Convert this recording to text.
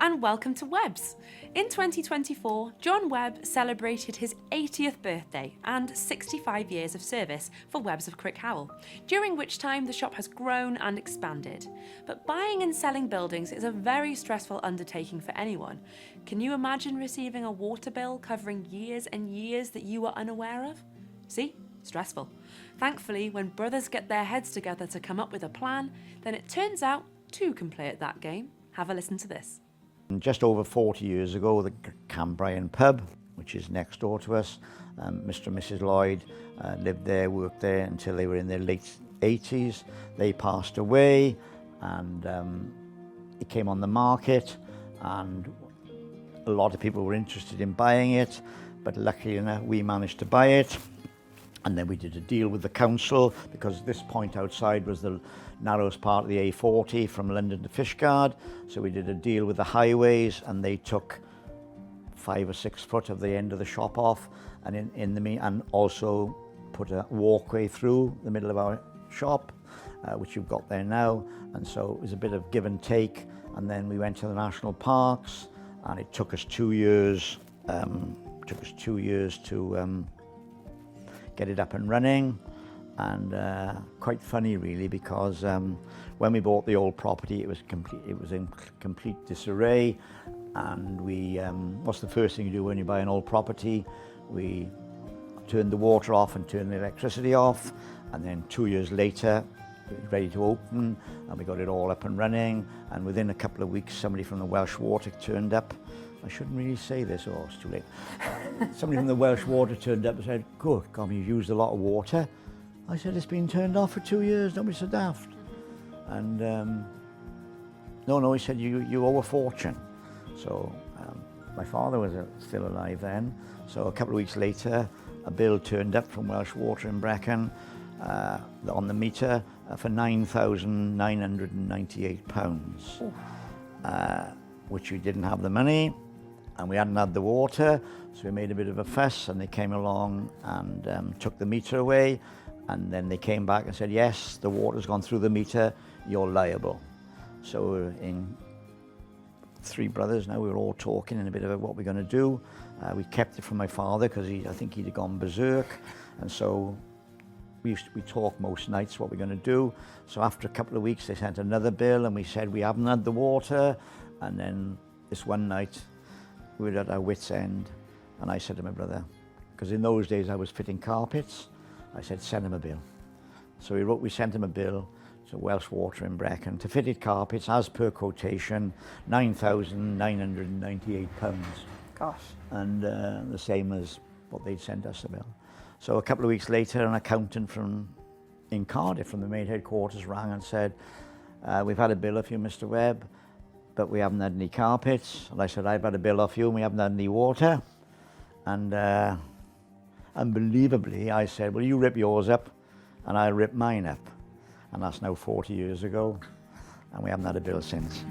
and welcome to Webb's. In 2024, John Webb celebrated his 80th birthday and 65 years of service for Webb's of Crickhowell, during which time the shop has grown and expanded. But buying and selling buildings is a very stressful undertaking for anyone. Can you imagine receiving a water bill covering years and years that you were unaware of? See? Stressful. Thankfully, when brothers get their heads together to come up with a plan, then it turns out two can play at that game. Have a listen to this. Just over 40 years ago, the Cambrian pub, which is next door to us, Mr. and Mrs. Lloyd lived there, worked there until they were in their late 80s. They passed away and it came on the market, and a lot of people were interested in buying it, but luckily enough we managed to buy it. And then we did a deal with the council, because this point outside was the narrowest part of the A40 from London to Fishguard. So we did a deal with the highways, and they took 5 or 6 foot of the end of the shop off, and and also put a walkway through the middle of our shop, which you've got there now. And so it was a bit of give and take. And then we went to the national parks, and it took us 2 years. To get it up and running, and quite funny really, because when we bought the old property, it was in complete disarray. And we what's the first thing you do when you buy an old property? We turned the water off and turned the electricity off, and then 2 years later it was ready to open, and we got it all up and running. And within a couple of weeks, somebody from the Welsh Water turned up. I shouldn't really say this, oh, it's too late. Somebody from the Welsh Water turned up and said, "Good God, you've used a lot of water." I said, "It's been turned off for 2 years, don't be so daft." And no, he said, you owe a fortune. So my father was still alive then. So a couple of weeks later, a bill turned up from Welsh Water in Brecon on the meter for £9,998, which we didn't have the money. And we hadn't had the water, so we made a bit of a fuss, and they came along and took the meter away. And then they came back and said, "Yes, the water's gone through the meter, you're liable." So we're in 3 brothers now, we were all talking in a bit about what we're going to do. We kept it from my father because I think he'd have gone berserk. And so we talk most nights what we're going to do. So after a couple of weeks, they sent another bill, and we said we haven't had the water. And then this one night, we were at our wits' end, and I said to my brother, because in those days I was fitting carpets, I said, "Send him a bill." So we sent him a bill to Welsh Water in Brecon to fitted carpets, as per quotation, £9,998. Gosh. And the same as what they'd sent us a bill. So a couple of weeks later, an accountant in Cardiff from the main headquarters rang and said, "We've had a bill off you, Mr. Webb, but we haven't had any carpets." And I said, "I've had a bill off you and we haven't had any water." And unbelievably, I said, "Well, you rip yours up and I'll rip mine up." And that's now 40 years ago, and we haven't had a bill since.